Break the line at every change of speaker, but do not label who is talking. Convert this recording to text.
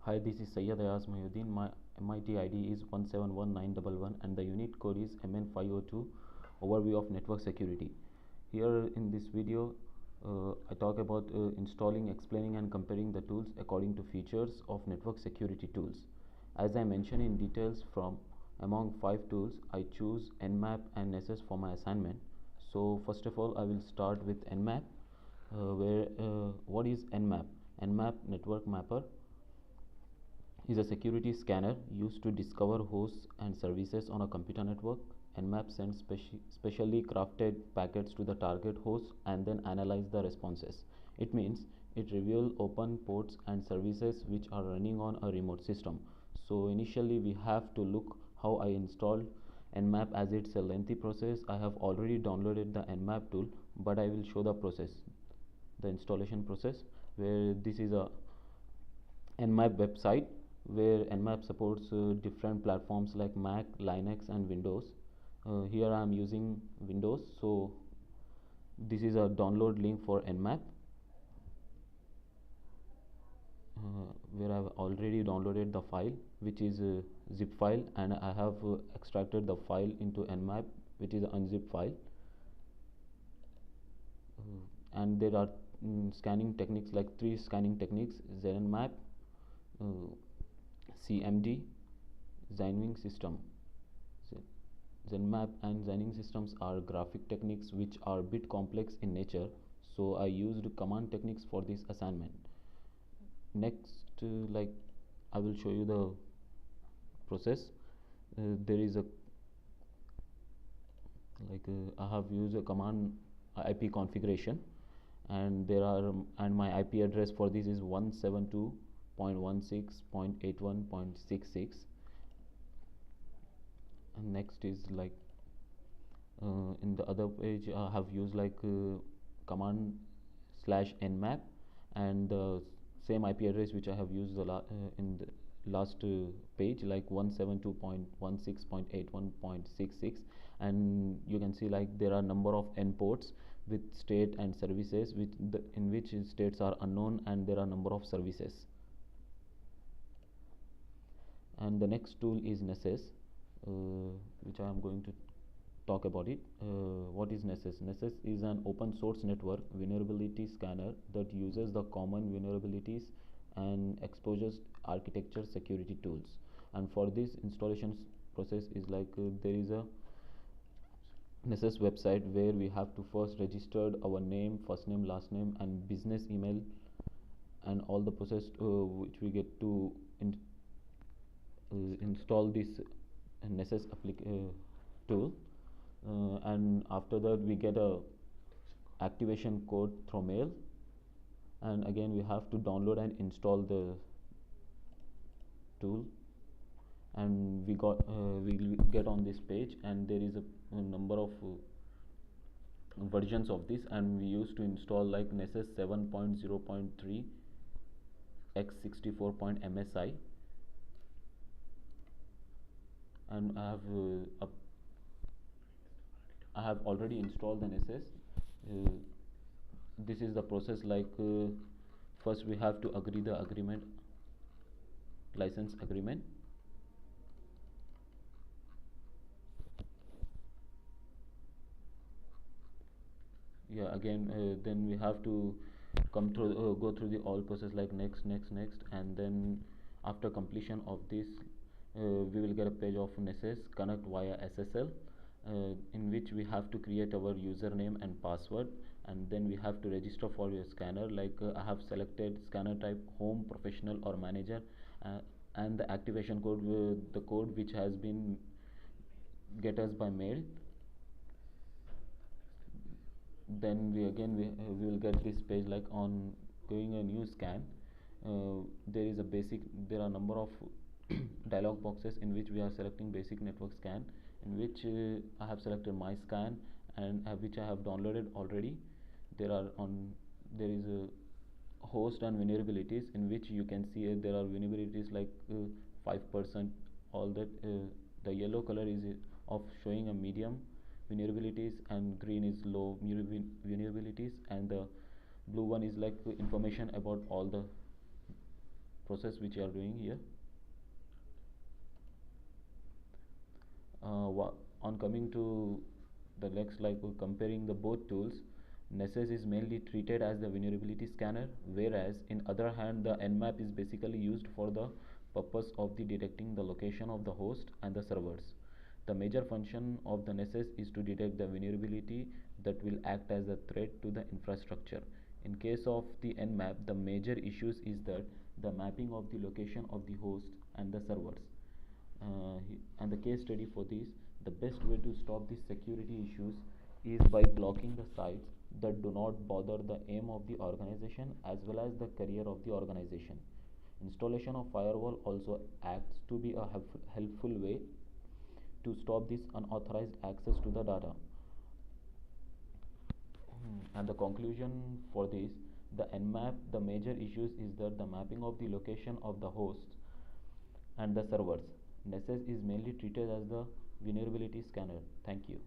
Hi, this is Sayyid Ayaz Mayuddin. My MIT ID is 171911 and the unit code is MN502. Overview of network security. Here in this video, I talk about installing, explaining and comparing the tools according to features of network security tools. As I mentioned in details, from among 5 tools, I choose Nmap and Nessus for my assignment. So first of all, I will start with Nmap. What is Nmap? Nmap Network Mapper is a security scanner used to discover hosts and services on a computer network. Nmap sends specially crafted packets to the target host and then analyze the responses. It means it reveals open ports and services which are running on a remote system. So initially we have to look how I installed Nmap, as it's a lengthy process. I have already downloaded the Nmap tool, but I will show the process, the installation process, where this is a Nmap website where Nmap supports different platforms like Mac, Linux and Windows. Here I am using Windows, so this is a download link for Nmap, where I have already downloaded the file, which is a zip file, and I have extracted the file into Nmap, which is an unzip file. And there are scanning techniques, like 3 scanning techniques: Zenmap, CMD, Zenwing system. Zenmap and Zenwing systems are graphic techniques which are a bit complex in nature, so I used command techniques for this assignment. Next, I will show you the process. There is a I have used a command IP configuration, and my IP address for this is 172.16.81.66. and next is in the other page I have used command /nmap, and the same IP address which I have used in the last page, like 172.16.81.66. and you can see there are number of n ports with state and services in which states are unknown, and there are number of services. And the next tool is Nessus, which I am going to talk about it. What is Nessus? Nessus is an open source network vulnerability scanner that uses the common vulnerabilities and exposures architecture security tools. And for this installation process is there is a Nessus website where we have to first register our name, first name, last name and business email, and all the process which we get to install this Nessus tool, and after that we get a activation code through mail, and again we have to download and install the tool, and we will get on this page, and there is a number of versions of this, and we used to install Nessus 7.0.3 x64.msi, and I have already installed the Nessus. This is the process. First we have to agree the license agreement. Then we have to go through the all process, like next, and then after completion of this we will get a page of Nessus connect via SSL, in which we have to create our username and password, and then we have to register for your scanner. I have selected scanner type home, professional or manager, and the activation code, the code which has been get us by mail. Then we will get this page, on going a new scan. There are number of dialog boxes in which we are selecting basic network scan, in which I have selected my scan, and which I have downloaded already. There is a host and vulnerabilities, in which you can see there are vulnerabilities 5%. All that the yellow color is of showing a medium vulnerabilities, and green is low vulnerabilities, and the blue one is information about all the process which you are doing here. On coming to the next, like comparing the both tools, Nessus is mainly treated as the vulnerability scanner, whereas in other hand the Nmap is basically used for the purpose of the detecting the location of the host and the servers. The major function of the Nessus is to detect the vulnerability that will act as a threat to the infrastructure. In case of the Nmap, the major issues is that the mapping of the location of the host and the servers. And the case study for this, the best way to stop these security issues is by blocking the sites that do not bother the aim of the organization as well as the career of the organization. Installation of firewall also acts to be a helpful way to stop this unauthorized access to the data. And the conclusion for this, the Nmap, the major issues is that the mapping of the location of the hosts and the servers. Nessus is mainly treated as the vulnerability scanner. Thank you.